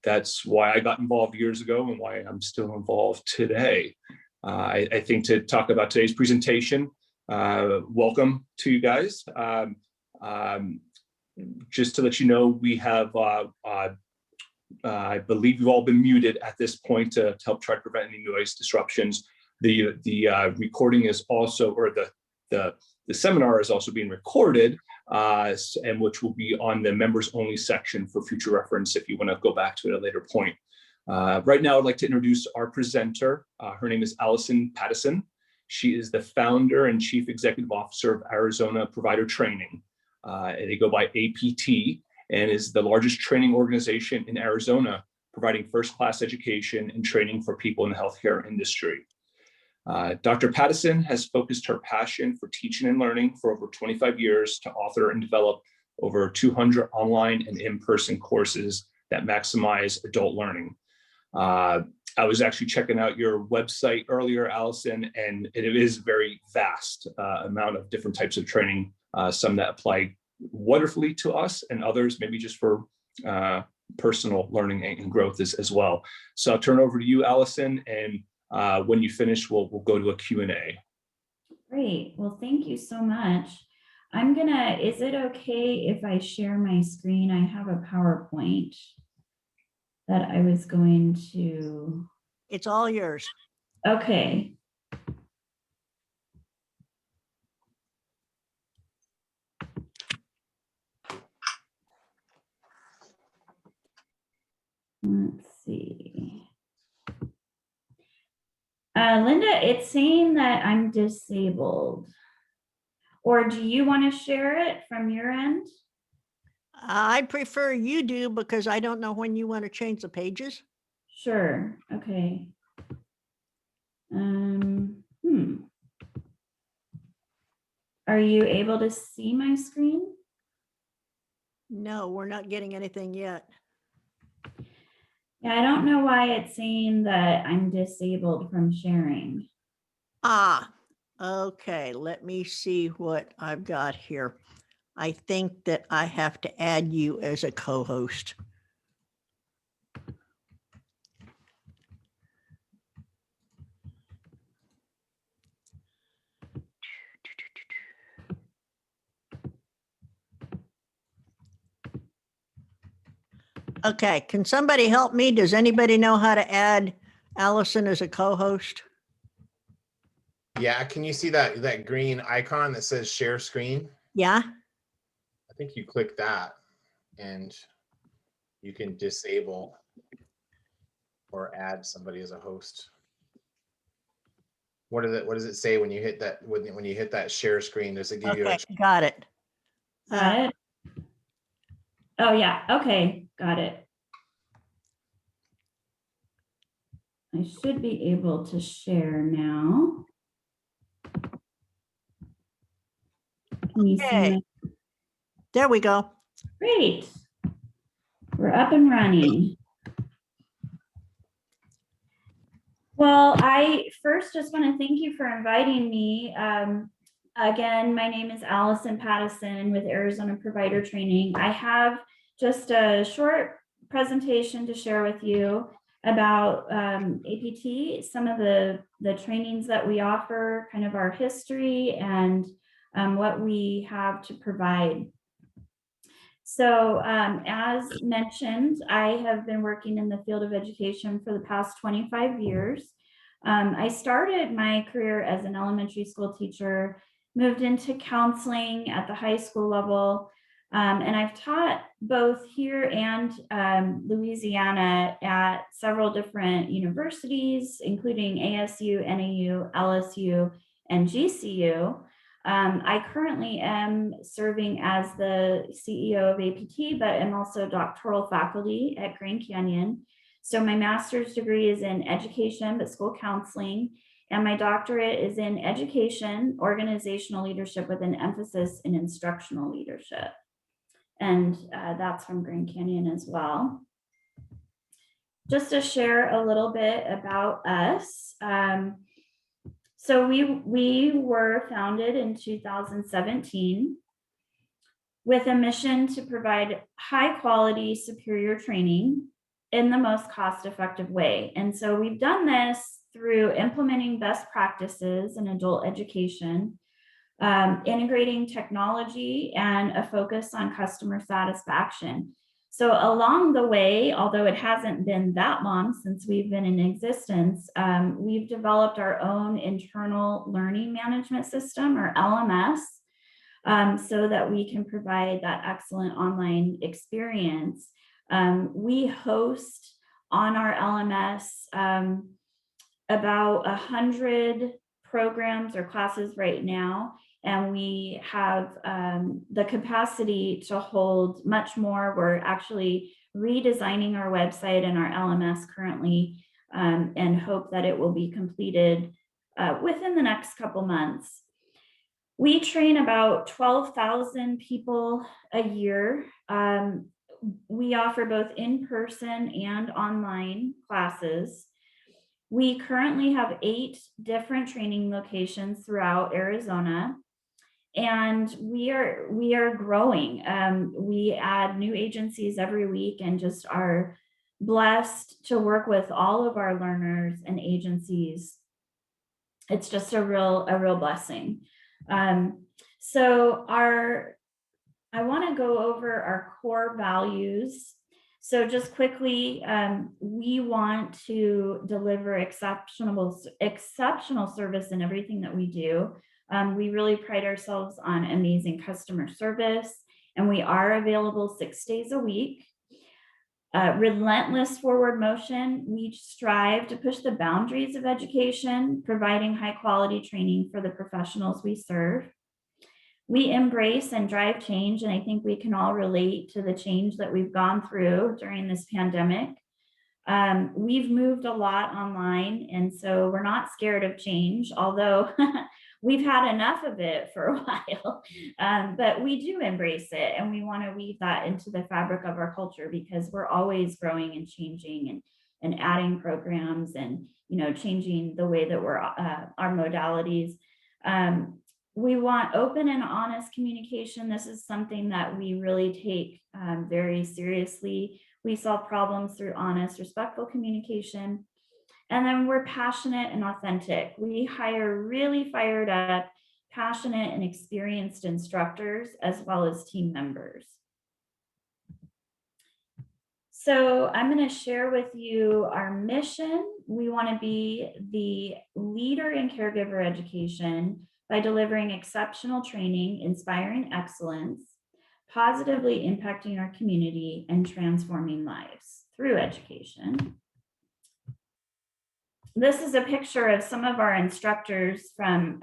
That's why I got involved years ago and why I'm still involved today. I think to talk about today's presentation, welcome to you guys. Just to let you know, we have, I believe you've all been muted at this point to help try to prevent any noise disruptions. The recording is also, or the seminar is also being recorded, and which will be on the members only section for future reference if you want to go back to it at a later point. Right now, I'd like to introduce our presenter. Her name is Alison Patterson. She is the founder and chief executive officer of Arizona Provider Training. They go by APT and is the largest training organization in Arizona, providing first-class education and training for people in the healthcare industry. Dr. Patterson has focused her passion for teaching and learning for over 25 years to author and develop over 200 online and in-person courses that maximize adult learning. I was actually checking out your website earlier, Alison, and it is a very vast amount of different types of training, some that apply wonderfully to us and others maybe just for personal learning and growth as well. So I'll turn it over to you, Alison, and when you finish, we'll go to a Q&A. Great. Well, thank you so much. Is it okay if I share my screen? I have a PowerPoint that I was going to. It's all yours. Okay. Let's see. Linda, it's saying that I'm disabled. Or do you want to share it from your end? I prefer you do because I don't know when you want to change the pages. Sure. Okay. Are you able to see my screen? No, we're not getting anything yet. Yeah, I don't know why it's saying that I'm disabled from sharing. Okay. Let me see what I've got here. I think that I have to add you as a co-host. Okay, can somebody help me? Does anybody know how to add Alison as a co-host? Yeah, can you see that green icon that says share screen? Yeah. I think you click that and you can disable or add somebody as a host. What does it say when you hit that when you hit that share screen? Does it give you a got it. Got it? Oh yeah, okay, got it. I should be able to share now. Can you see my... There we go. Great. We're up and running. Well, I first just want to thank you for inviting me. Again, my name is Alison Patterson with Arizona Provider Training. I have just a short presentation to share with you about APT, some of the trainings that we offer, kind of our history and what we have to provide. So as mentioned, I have been working in the field of education for the past 25 years. I started my career as an elementary school teacher, moved into counseling at the high school level, and I've taught both here and Louisiana at several different universities, including ASU, NAU, LSU, and GCU. I currently am serving as the CEO of APT, but am also doctoral faculty at Grand Canyon. So my master's degree is in education, but school counseling, and my doctorate is in education, organizational leadership with an emphasis in instructional leadership. And that's from Grand Canyon as well. Just to share a little bit about us. So we were founded in 2017. with a mission to provide high quality, superior training in the most cost-effective way. And so we've done this through implementing best practices in adult education, integrating technology, and a focus on customer satisfaction. So along the way, although it hasn't been that long since we've been in existence, we've developed our own internal learning management system, or LMS, so that we can provide that excellent online experience. We host on our LMS about 100 programs or classes right now, and we have the capacity to hold much more. We're actually redesigning our website and our LMS currently, and hope that it will be completed within the next couple months. We train about 12,000 people a year. We offer both in-person and online classes. We currently have 8 different training locations throughout Arizona, and we are growing. We add new agencies every week and just are blessed to work with all of our learners and agencies. It's just a real blessing. So I want to go over our core values. So just quickly, we want to deliver exceptional service in everything that we do. We really pride ourselves on amazing customer service, and we are available 6 days a week. Relentless forward motion. We strive to push the boundaries of education, providing high quality training for the professionals we serve. We embrace and drive change, and I think we can all relate to the change that we've gone through during this pandemic. We've moved a lot online, and so we're not scared of change, although we've had enough of it for a while, but we do embrace it, and we want to weave that into the fabric of our culture, because we're always growing and changing and adding programs and, changing the way that we're our modalities. We want open and honest communication. This is something that we really take very seriously. We solve problems through honest, respectful communication. And then we're passionate and authentic. We hire really fired up, passionate and experienced instructors, as well as team members. So I'm going to share with you our mission. We want to be the leader in caregiver education by delivering exceptional training, inspiring excellence, positively impacting our community, and transforming lives through education. This is a picture of some of our instructors from,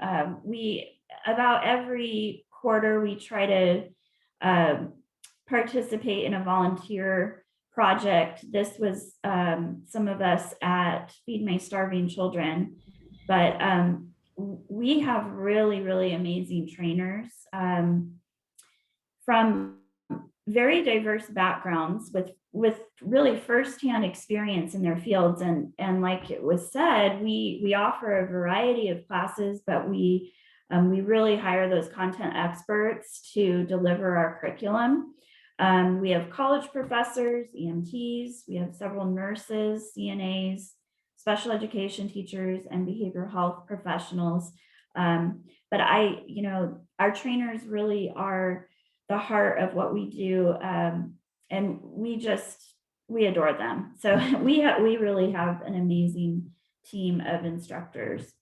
about every quarter, we try to participate in a volunteer project. This was some of us at Feed My Starving Children, but we have really, really amazing trainers from very diverse backgrounds with really firsthand experience in their fields. And like it was said, we offer a variety of classes, but we really hire those content experts to deliver our curriculum. We have college professors, EMTs, we have several nurses, CNAs, special education teachers, and behavioral health professionals. But our trainers really are the heart of what we do. And we adore them. So we really have an amazing team of instructors.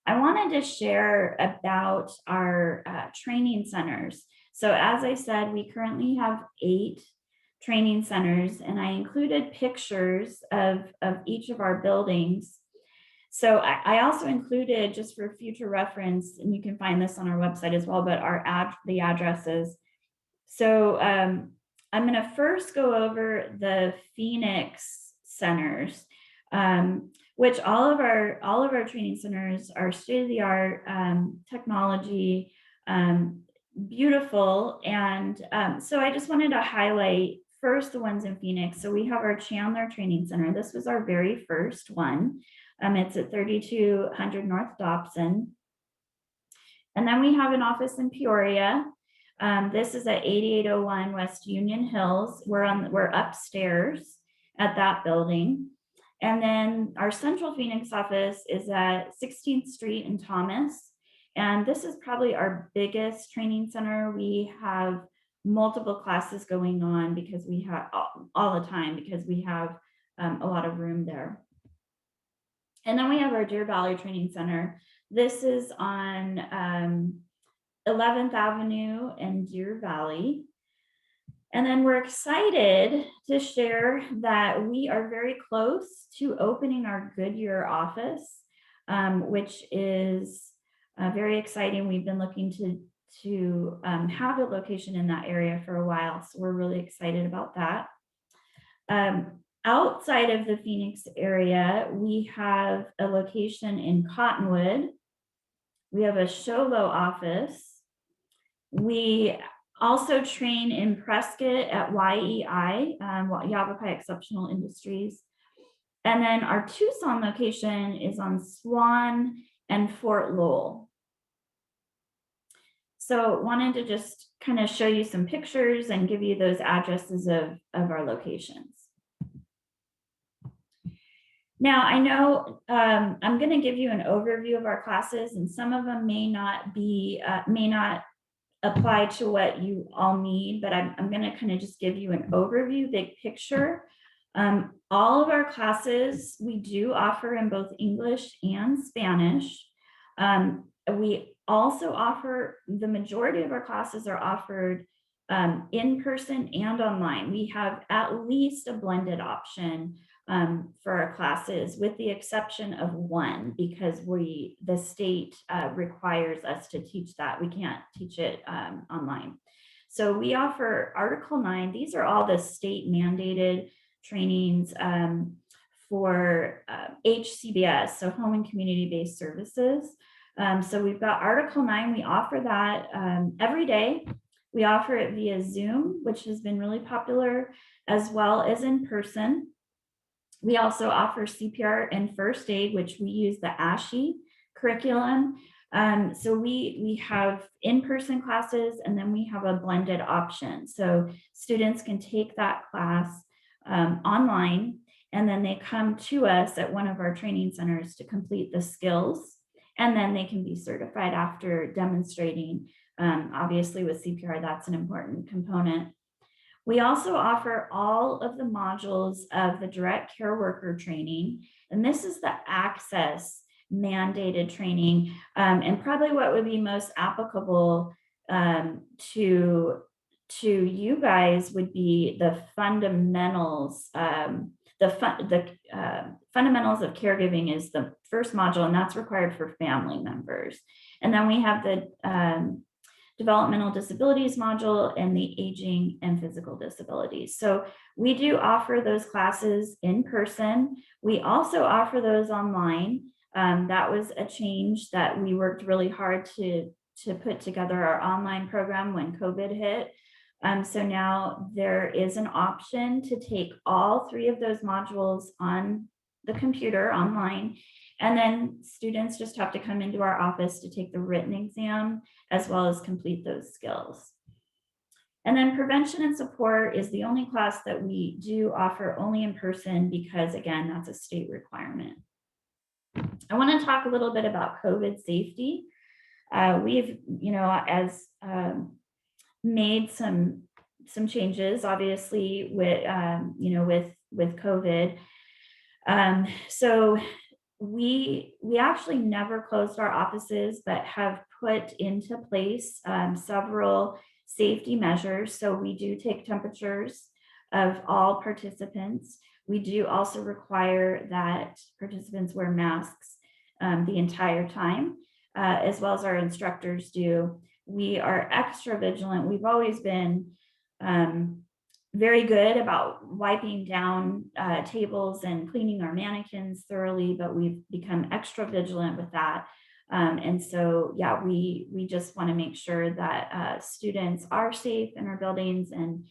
I wanted to share about our training centers. So as I said, we currently have 8 training centers, and I included pictures of each of our buildings. So I also included, just for future reference, and you can find this on our website as well, but the addresses. So I'm going to first go over the Phoenix centers, which all of our training centers are state-of-the-art technology, beautiful. And so I just wanted to highlight first the ones in Phoenix. So we have our Chandler Training Center. This was our very first one. It's at 3200 North Dobson. And then we have an office in Peoria. This is at 8801 West Union Hills. We're upstairs at that building. And then our Central Phoenix office is at 16th Street in Thomas. And this is probably our biggest training center. We have multiple classes going on because we have all the time because we have a lot of room there. And then we have our Deer Valley Training Center. This is on 11th Avenue in Deer Valley. And then we're excited to share that we are very close to opening our Goodyear office, which is very exciting. We've been looking to have a location in that area for a while, so we're really excited about that. Outside of the Phoenix area, we have a location in Cottonwood. We have a Show Low office. We also train in Prescott at YEI, Yavapai Exceptional Industries. And then our Tucson location is on Swan and Fort Lowell. So wanted to just kind of show you some pictures and give you those addresses of our locations. Now, I know I'm going to give you an overview of our classes, and some of them may not apply to what you all need, but I'm going to kind of just give you an overview, big picture. All of our classes we do offer in both English and Spanish. We also offer, the majority of our classes are offered in person and online. We have at least a blended option for our classes, with the exception of one, because the state requires us to teach that. We can't teach it online. So we offer Article 9. These are all the state mandated trainings for HCBS, so Home and Community-Based Services. So we've got Article 9. We offer that every day. We offer it via Zoom, which has been really popular, as well as in person. We also offer CPR and first aid, which we use the ASHE curriculum. So we have in-person classes, and then we have a blended option. So students can take that class online, and then they come to us at one of our training centers to complete the skills, and then they can be certified after demonstrating. Obviously with CPR, that's an important component. We also offer all of the modules of the direct care worker training, and this is the access mandated training, and probably what would be most applicable to you guys would be the fundamentals. Fundamentals of caregiving is the first module, and that's required for family members. And then we have the developmental disabilities module and the aging and physical disabilities. So we do offer those classes in person. We also offer those online. That was a change that we worked really hard to put together our online program when COVID hit. So now there is an option to take all three of those modules on the computer online. And then students just have to come into our office to take the written exam, as well as complete those skills. And then prevention and support is the only class that we do offer only in person, because again, that's a state requirement. I want to talk a little bit about COVID safety. We've, made some changes, obviously, with COVID. So we actually never closed our offices, but have put into place several safety measures. So we do take temperatures of all participants. We do also require that participants wear masks the entire time, as well as our instructors do. We are extra vigilant. We've always been very good about wiping down tables and cleaning our mannequins thoroughly, but we've become extra vigilant with that. And so, yeah, we just want to make sure that students are safe in our buildings, and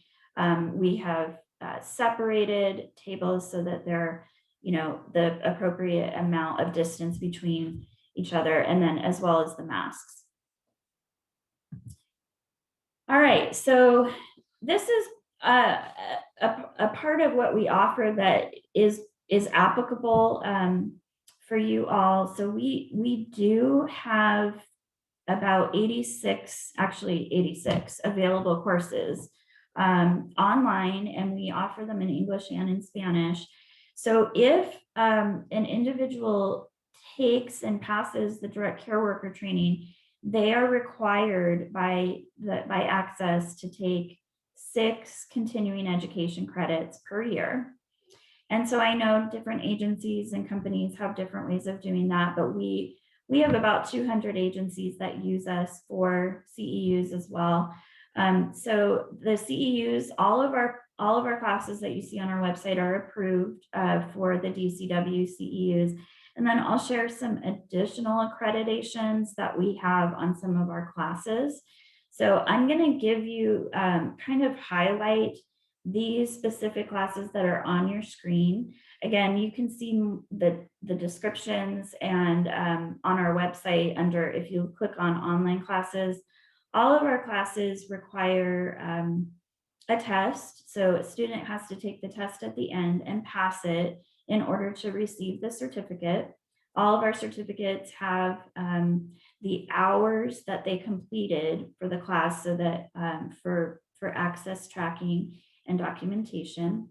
we have separated tables so that they're, the appropriate amount of distance between each other, and then as well as the masks. All right, so this is a part of what we offer that is applicable for you all. So we do have about 86 available courses online, and we offer them in English and in Spanish. So if an individual takes and passes the direct care worker training, they are required by Access to take 6 continuing education credits per year. And so I know different agencies and companies have different ways of doing that, but we have about 200 agencies that use us for CEUs as well. So the CEUs, all of our classes that you see on our website are approved for the DCW CEUs. And then I'll share some additional accreditations that we have on some of our classes. So I'm going to give you kind of highlight these specific classes that are on your screen. Again, you can see the descriptions and on our website under, if you click on online classes, all of our classes require a test. So a student has to take the test at the end and pass it in order to receive the certificate. All of our certificates have the hours that they completed for the class, so that for access tracking and documentation.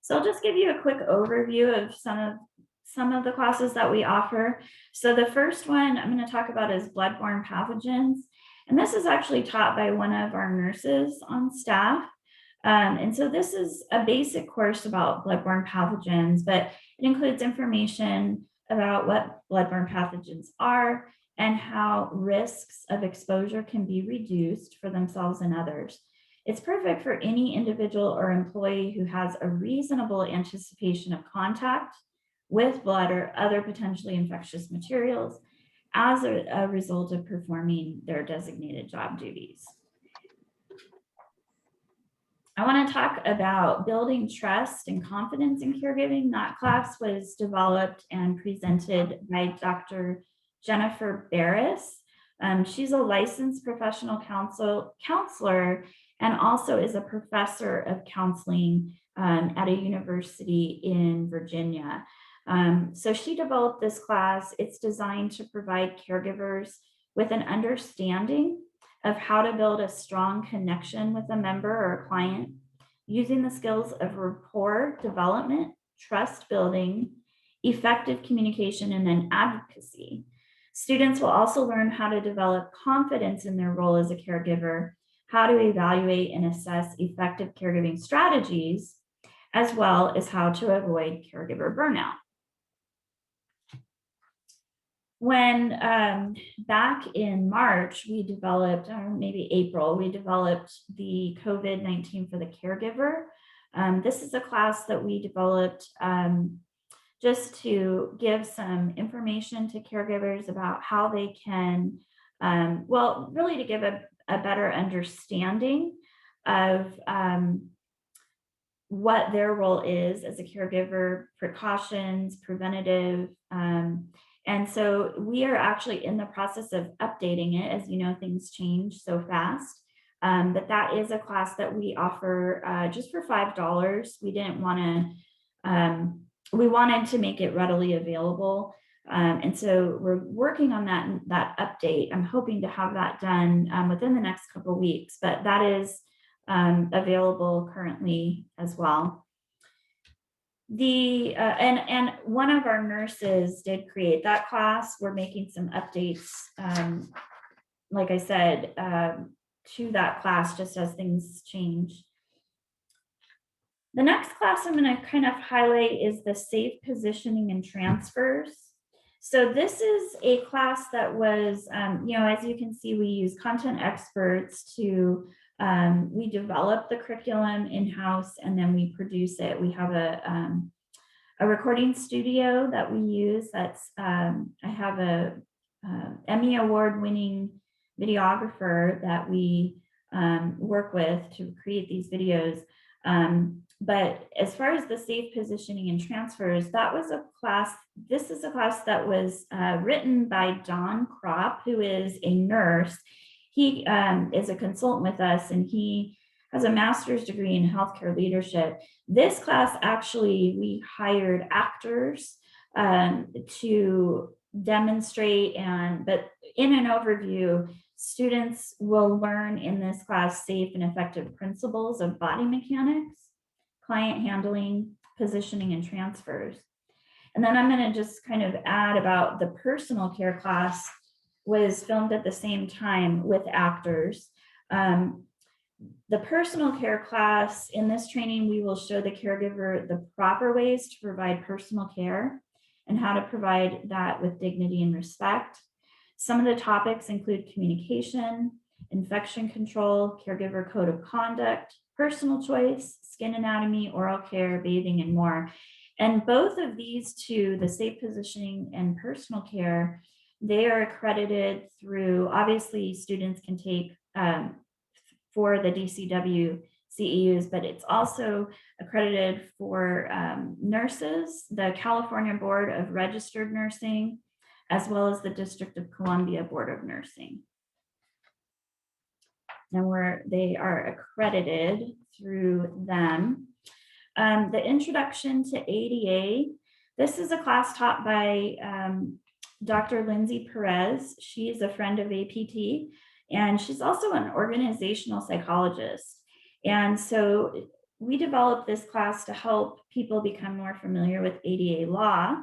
So I'll just give you a quick overview of some of the classes that we offer. So the first one I'm going to talk about is Bloodborne Pathogens. And this is actually taught by one of our nurses on staff. And so this is a basic course about bloodborne pathogens, but it includes information about what bloodborne pathogens are and how risks of exposure can be reduced for themselves and others. It's perfect for any individual or employee who has a reasonable anticipation of contact with blood or other potentially infectious materials as a result of performing their designated job duties. I want to talk about building trust and confidence in caregiving. That class was developed and presented by Dr. Jennifer Barris. She's a licensed professional counselor and also is a professor of counseling at a university in Virginia. So she developed this class. It's designed to provide caregivers with an understanding of how to build a strong connection with a member or a client using the skills of rapport development, trust building, effective communication, and then advocacy. Students will also learn how to develop confidence in their role as a caregiver, how to evaluate and assess effective caregiving strategies, as well as how to avoid caregiver burnout. When back in March, we developed, or maybe April, we developed the COVID-19 for the Caregiver. This is a class that we developed just to give some information to caregivers about how they can, well, really to give a better understanding of what their role is as a caregiver, precautions, preventative. And so we are actually in the process of updating it. As you know, things change so fast. But that is a class that we offer just for $5. We didn't want to, we wanted to make it readily available. And so we're working on that update. I'm hoping to have that done within the next couple of weeks, but that is available currently as well. And one of our nurses did create that class. We're making some updates, like I said, to that class just as things change. The next class I'm going to kind of highlight is the safe positioning and transfers. So this is a class that was, you know, as you can see, we use content experts to we develop the curriculum in-house and then we produce it. We have a recording studio that we use. That's I have a Emmy award-winning videographer that we work with to create these videos. But as far as the safe positioning and transfers, that was a class. This is a class that was written by Don Kropp, who is a nurse. he is a consultant with us, and he has a master's degree in healthcare leadership. This class, actually, we hired actors to demonstrate, but in an overview, students will learn in this class safe and effective principles of body mechanics, client handling, positioning, and transfers. And then I'm going to just kind of add about the personal care class was filmed at the same time with actors. The personal care class, in this training, we will show the caregiver the proper ways to provide personal care and how to provide that with dignity and respect. Some of the topics include communication, infection control, caregiver code of conduct, personal choice, skin anatomy, oral care, bathing, and more. And both of these two, the safe positioning and personal care, they are accredited through, obviously students can take for the DCW CEUs, but it's also accredited for nurses, the California Board of Registered Nursing, as well as the District of Columbia Board of Nursing. And they are accredited through them. The introduction to ADA, this is a class taught by Dr. Lindsay Perez. She is a friend of APT, and she's also an organizational psychologist. And so we developed this class to help people become more familiar with ADA law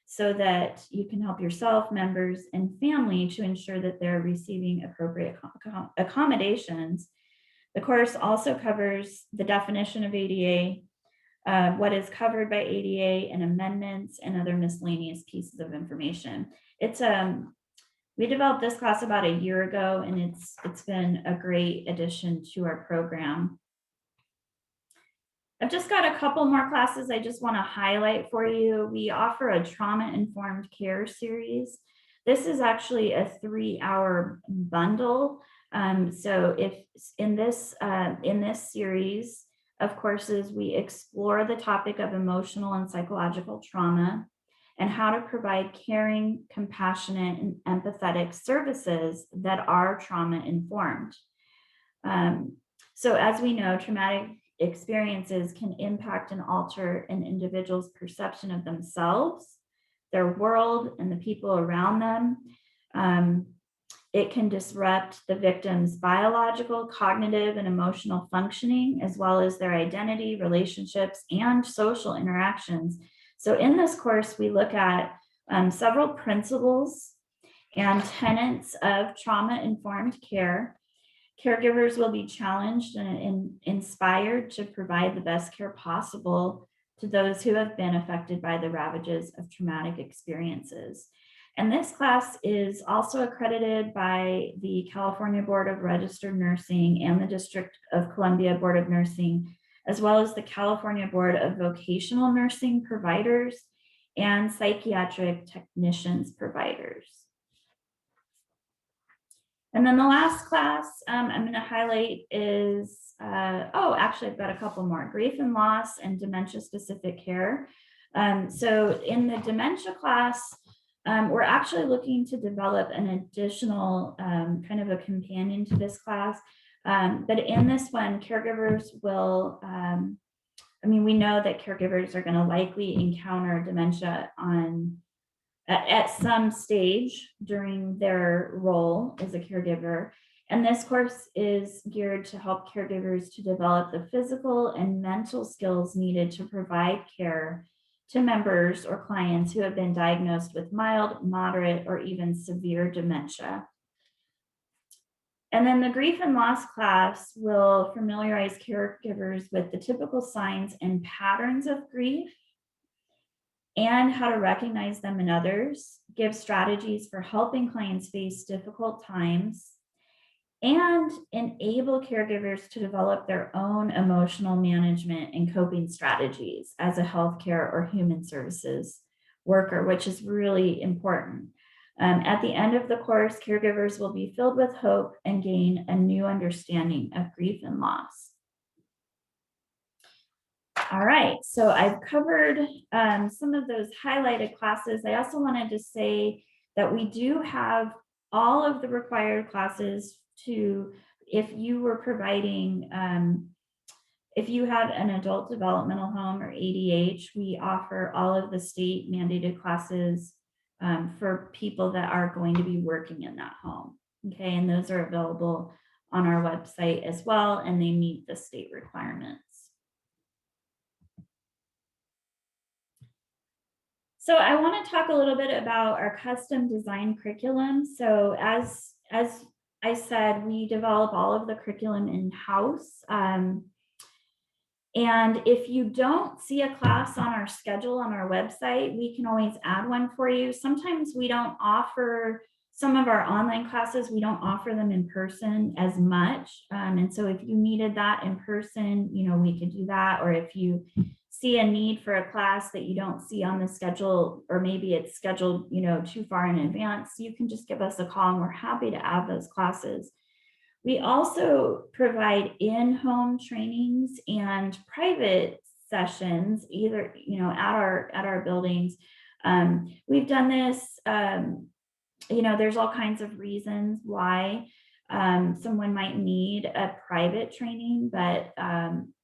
so that you can help yourself, members, and family to ensure that they're receiving appropriate accommodations. The course also covers the definition of ADA, what is covered by ADA, and amendments and other miscellaneous pieces of information. We developed this class about a year ago, and it's been a great addition to our program. I've just got a couple more classes I just want to highlight for you. We offer a trauma-informed care series. This is actually a 3-hour bundle. So if in this series of courses, we explore the topic of emotional and psychological trauma and how to provide caring, compassionate, and empathetic services that are trauma-informed. So as we know, traumatic experiences can impact and alter an individual's perception of themselves, their world, and the people around them. It can disrupt the victim's biological, cognitive, and emotional functioning, as well as their identity, relationships, and social interactions. So in this course, we look at several principles and tenets of trauma-informed care. Caregivers will be challenged and inspired to provide the best care possible to those who have been affected by the ravages of traumatic experiences. And this class is also accredited by the California Board of Registered Nursing and the District of Columbia Board of Nursing, as well as the California Board of Vocational Nursing Providers and Psychiatric Technicians Providers. And then the last class I'm going to highlight is, actually I've got a couple more, grief and loss and dementia specific care. So in the dementia class, we're actually looking to develop an additional kind of a companion to this class. But in this one, caregivers will, we know that caregivers are going to likely encounter dementia at some stage during their role as a caregiver. And this course is geared to help caregivers to develop the physical and mental skills needed to provide care to members or clients who have been diagnosed with mild, moderate, or even severe dementia. And then the grief and loss class will familiarize caregivers with the typical signs and patterns of grief and how to recognize them in others, give strategies for helping clients face difficult times, and enable caregivers to develop their own emotional management and coping strategies as a healthcare or human services worker, which is really important. At the end of the course, caregivers will be filled with hope and gain a new understanding of grief and loss. All right, so I've covered some of those highlighted classes. I also wanted to say that we do have all of the required classes to, if you were providing, if you had an adult developmental home or ADH, we offer all of the state mandated classes for people that are going to be working in that home. Okay, and those are available on our website as well, and they meet the state requirements. So I want to talk a little bit about our custom design curriculum. So as I said, we develop all of the curriculum in-house. And if you don't see a class on our schedule on our website, we can always add one for you. Sometimes we don't offer some of our online classes, we don't offer them in person as much. And so if you needed that in person, you know, we could do that. Or if you see a need for a class that you don't see on the schedule, or maybe it's scheduled, you know, too far in advance, you can just give us a call and we're happy to add those classes. We also provide in-home trainings and private sessions, either, you know, at our buildings. We've done this, you know, there's all kinds of reasons why someone might need a private training, but,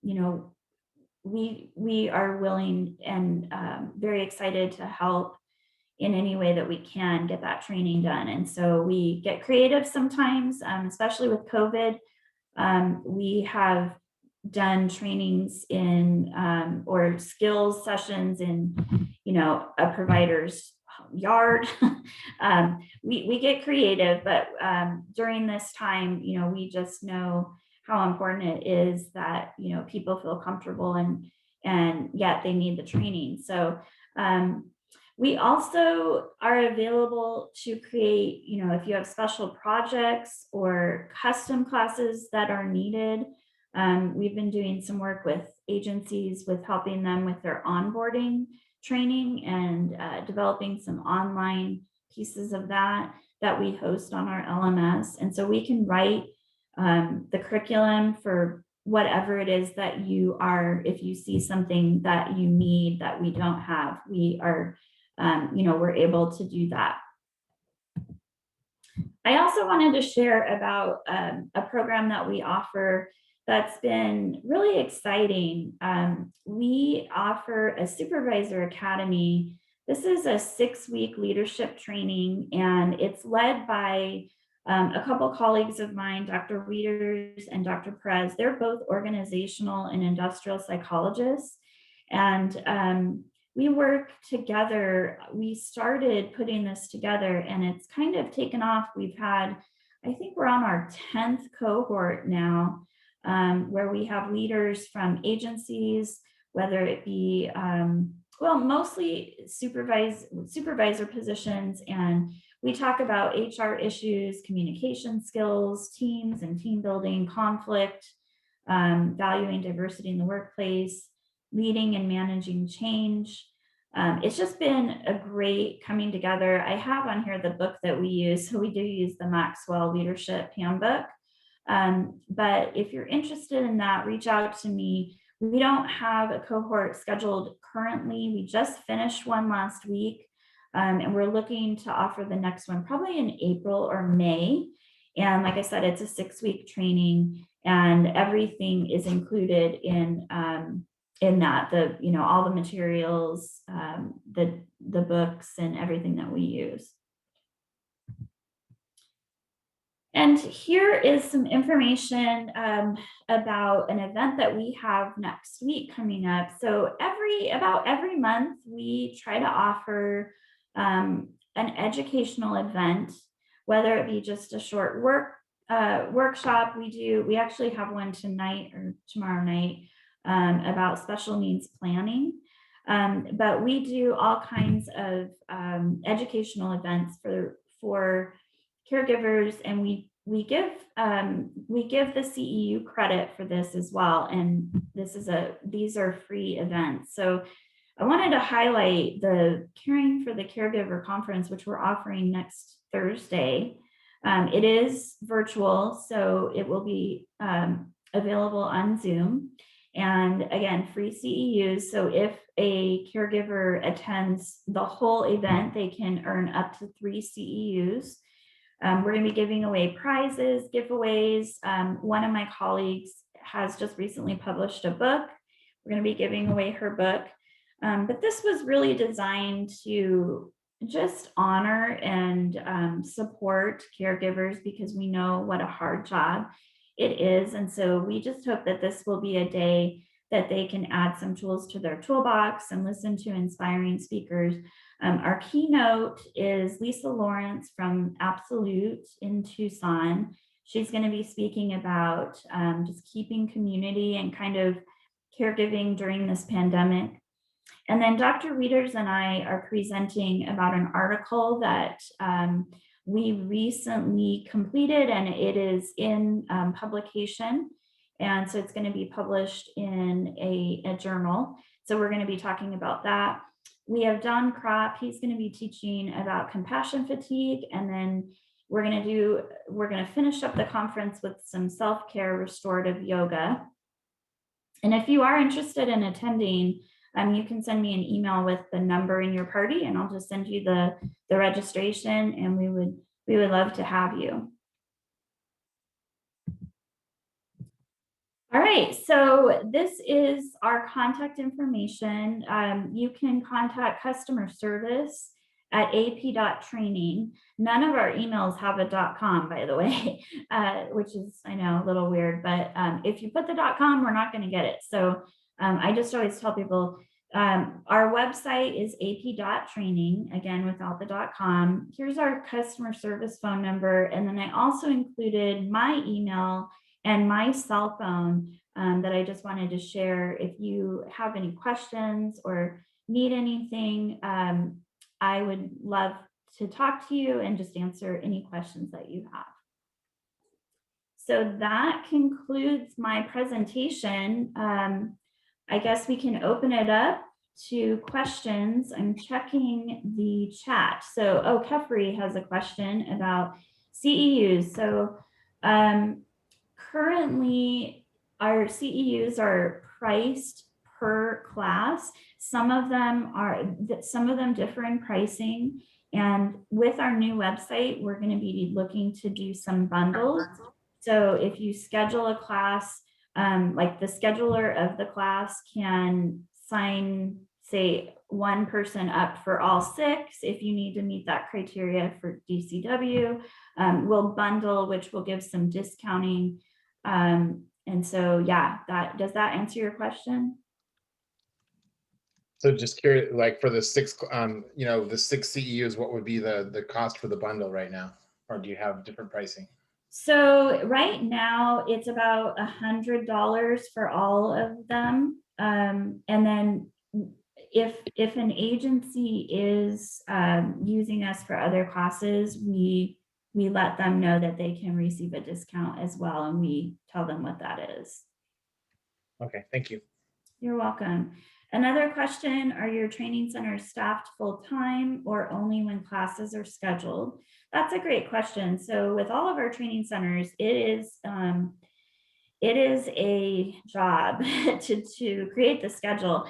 you know, we are willing and very excited to help in any way that we can get that training done. And so we get creative sometimes, especially with COVID. We have done trainings in or skills sessions in, you know, a provider's yard. We get creative, but during this time, you know, we just know how important it is that, you know, people feel comfortable and yet they need the training. So we also are available to create, you know, if you have special projects or custom classes that are needed. We've been doing some work with agencies with helping them with their onboarding training and developing some online pieces of that we host on our LMS. And so we can write the curriculum for whatever it is that you are, if you see something that you need that we don't have, we are, you know, we're able to do that. I also wanted to share about a program that we offer that's been really exciting. We offer a Supervisor Academy. This is a 6-week leadership training, and it's led by a couple colleagues of mine, Dr. Wieters and Dr. Perez. They're both organizational and industrial psychologists. And we work together. We started putting this together and it's kind of taken off. We've had, I think we're on our 10th cohort now, where we have leaders from agencies, whether it be, well, mostly supervisor positions. And we talk about HR issues, communication skills, teams and team building, conflict, valuing diversity in the workplace, leading and managing change. It's just been a great coming together. I have on here the book that we use. So we do use the Maxwell Leadership Handbook. But if you're interested in that, reach out to me. We don't have a cohort scheduled currently. We just finished one last week. And we're looking to offer the next one probably in April or May. And like I said, it's a 6-week training and everything is included in that, the, you know, all the materials, the books and everything that we use. And here is some information about an event that we have next week coming up. So about every month, we try to offer an educational event, whether it be just a short workshop. We actually have one tonight or tomorrow night about special needs planning. But we do all kinds of educational events for caregivers, and we give the CEU credit for this as well. And these are free events. So I wanted to highlight the Caring for the Caregiver conference, which we're offering next Thursday. It is virtual, so it will be available on Zoom. And again, free CEUs. So if a caregiver attends the whole event, they can earn up to 3 CEUs. We're going to be giving away prizes, giveaways. One of my colleagues has just recently published a book. We're going to be giving away her book. But this was really designed to just honor and support caregivers, because we know what a hard job it is. And so we just hope that this will be a day that they can add some tools to their toolbox and listen to inspiring speakers. Our keynote is Lisa Lawrence from Absolute in Tucson. She's going to be speaking about just keeping community and kind of caregiving during this pandemic. And then Dr. Wieters and I are presenting about an article that we recently completed, and it is in publication. And so it's going to be published in a journal. So we're going to be talking about that. We have Don Kropp. He's going to be teaching about compassion fatigue. And then we're going to finish up the conference with some self-care restorative yoga. And if you are interested in attending, you can send me an email with the number in your party, and I'll just send you the registration, and we would love to have you. All right, so this is our contact information. You can contact customer service at ap.training. None of our emails have a .com, by the way, which is, I know, a little weird, but if you put the .com, we're not going to get it. So I just always tell people, our website is ap.training, again, without the .com. Here's our customer service phone number. And then I also included my email and my cell phone that I just wanted to share. If you have any questions or need anything, I would love to talk to you and just answer any questions that you have. So that concludes my presentation. I guess we can open it up to questions. I'm checking the chat. So, Kefri has a question about CEUs. So currently our CEUs are priced per class. Some of them differ in pricing. And with our new website, we're going to be looking to do some bundles. So if you schedule a class, like the scheduler of the class can sign, say, one person up for all 6. If you need to meet that criteria for DCW, we'll bundle, which will give some discounting. And so, yeah, does that answer your question? So just curious, like for the 6, the 6 CEUs, what would be the cost for the bundle right now? Or do you have different pricing? So right now it's about $100 for all of them. And then if an agency is using us for other classes, we let them know that they can receive a discount as well, and we tell them what that is. Okay, thank you. You're welcome. Another question, are your training centers staffed full-time or only when classes are scheduled? That's a great question. So with all of our training centers, it is a job to create the schedule.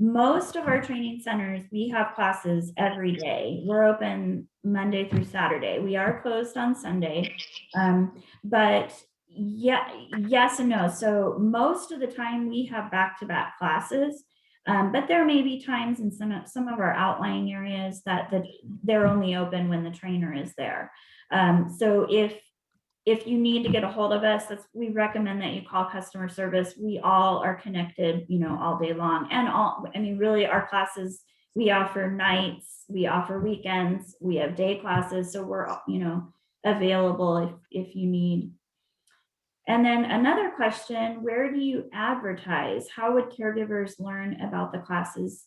Most of our training centers, we have classes every day. We're open Monday through Saturday. We are closed on Sunday, but yes and no. So most of the time we have back-to-back classes, but there may be times in some of our outlying areas that they're only open when the trainer is there. So if you need to get a hold of us, we recommend that you call customer service. We all are connected, all day long. And really our classes, we offer nights, we offer weekends, we have day classes. So we're, available if you need. And then another question, where do you advertise? How would caregivers learn about the classes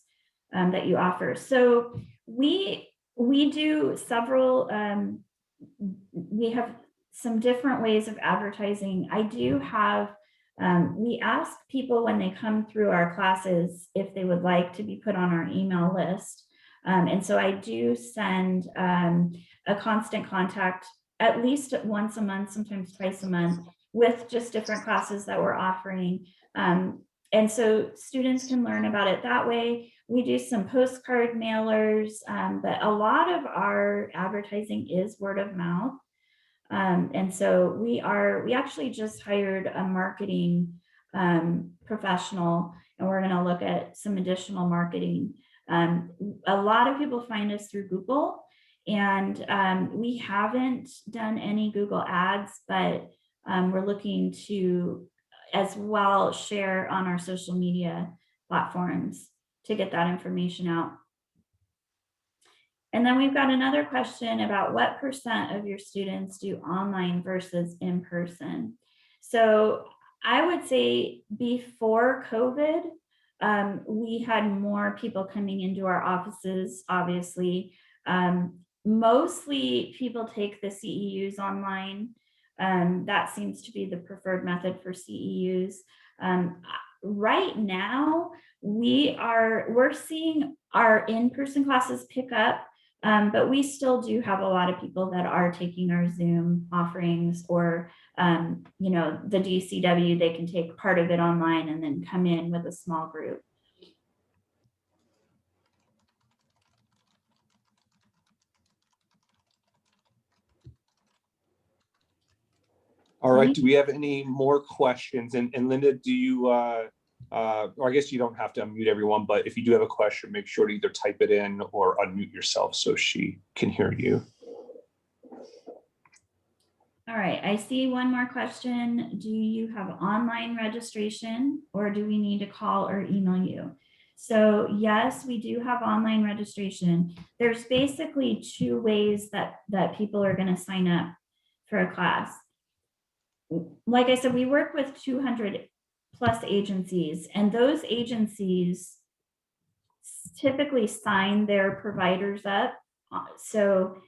that you offer? So we do several, we have some different ways of advertising. I do have, we ask people when they come through our classes if they would like to be put on our email list. And so I do send a constant contact at least once a month, sometimes twice a month, with just different classes that we're offering. And And so students can learn about it that way. We do some postcard mailers, but a lot of our advertising is word of mouth. And so we actually just hired a marketing professional, and we're going to look at some additional marketing. A lot of people find us through Google, and we haven't done any Google ads, but we're looking to as well share on our social media platforms to get that information out. And then we've got another question about what % of your students do online versus in person. So I would say before COVID, we had more people coming into our offices, obviously. Mostly people take the CEUs online. That seems to be the preferred method for CEUs. Right now, we're seeing our in-person classes pick up, but we still do have a lot of people that are taking our Zoom offerings, or you know, the DCW, they can take part of it online and then come in with a small group. All right, do we have any more questions? And Linda, do you, or I guess you don't have to unmute everyone, but if you do have a question, make sure to either type it in or unmute yourself so she can hear you. All right, I see one more question. Do you have online registration, or do we need to call or email you? So yes, we do have online registration. There's basically 2 ways that people are going to sign up for a class. Like I said, we work with 200 plus agencies, and those agencies typically sign their providers up. So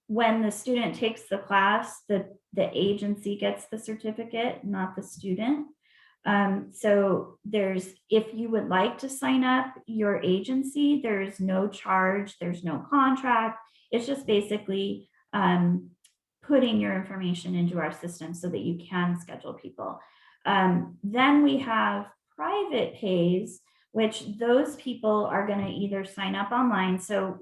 when the student takes the class, the agency gets the certificate, not the student. So if you would like to sign up your agency, there's no charge, there's no contract. It's just basically putting your information into our system so that you can schedule people. Then we have private pays, which those people are going to either sign up online. So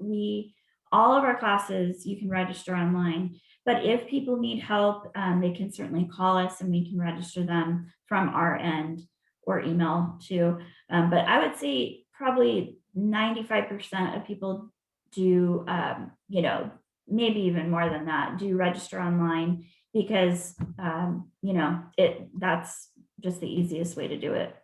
all of our classes, you can register online, but if people need help, they can certainly call us and we can register them from our end, or email too. But I would say probably 95% of people do, you know, maybe even more than that, do register online, because you know, that's just the easiest way to do it.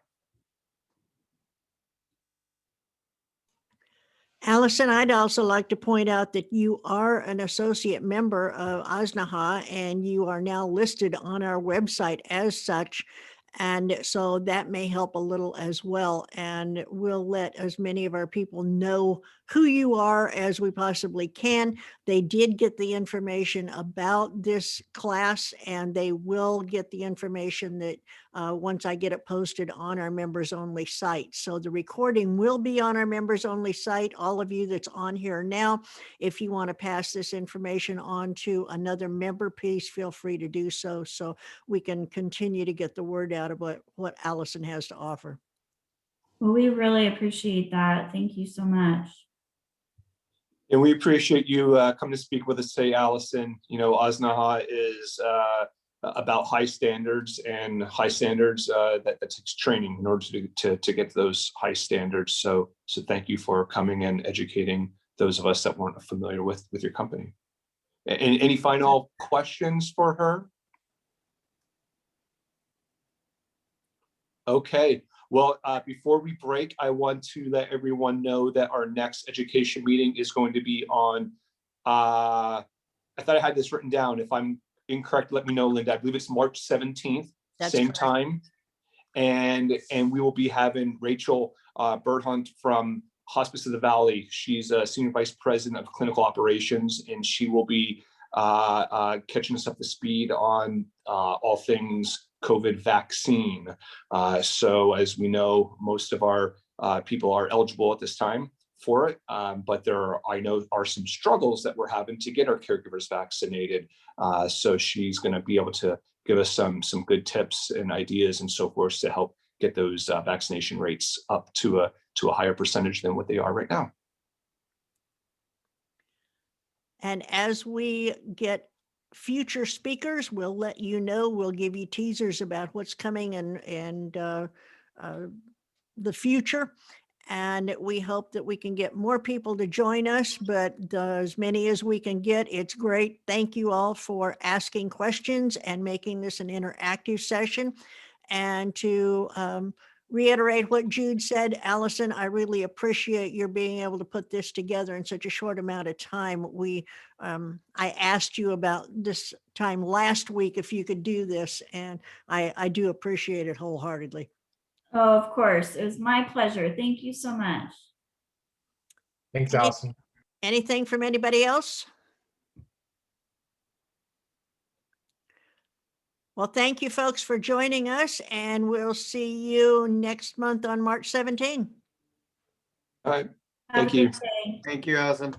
Alison, I'd also like to point out that you are an associate member of AZNHA, and you are now listed on our website as such. And so that may help a little as well. And we'll let as many of our people know who you are as we possibly can. They did get the information about this class, and they will get the information that once I get it posted on our members only site. So the recording will be on our members only site. All of you that's on here now, if you want to pass this information on to another member, please feel free to do so, so we can continue to get the word out about what Alison has to offer. Well, we really appreciate that. Thank you so much. And we appreciate you coming to speak with us today, Alison. You know, AZNHA is about high standards, and high standards that takes training in order to get those high standards. So thank you for coming and educating those of us that weren't familiar with your company. Any final questions for her? Okay. Well, before we break, I want to let everyone know that our next education meeting is going to be on, I thought I had this written down. If I'm incorrect, let me know, Linda. I believe it's March 17th, That's same correct. time. And we will be having Rachel Berthunt from Hospice of the Valley. She's a Senior Vice President of Clinical Operations, and she will be catching us up to speed on all things COVID vaccine. So as we know, most of our people are eligible at this time for it, but I know are some struggles that we're having to get our caregivers vaccinated. So she's going to be able to give us some good tips and ideas and so forth to help get those vaccination rates up to a higher percentage than what they are right now. And as we get future speakers, we'll let you know. We'll give you teasers about what's coming and the future. And we hope that we can get more people to join us, but as many as we can get, it's great. Thank you all for asking questions and making this an interactive session. And to reiterate what Jude said, Allison, I really appreciate your being able to put this together in such a short amount of time. I asked you about this time last week if you could do this, and I do appreciate it wholeheartedly. Oh, of course. It was my pleasure. Thank you so much. Thanks, Any- Allison. Anything from anybody else? Well, thank you folks for joining us, and we'll see you next month on March 17. All right. Have a Thank you. good day. Thank you, Allison.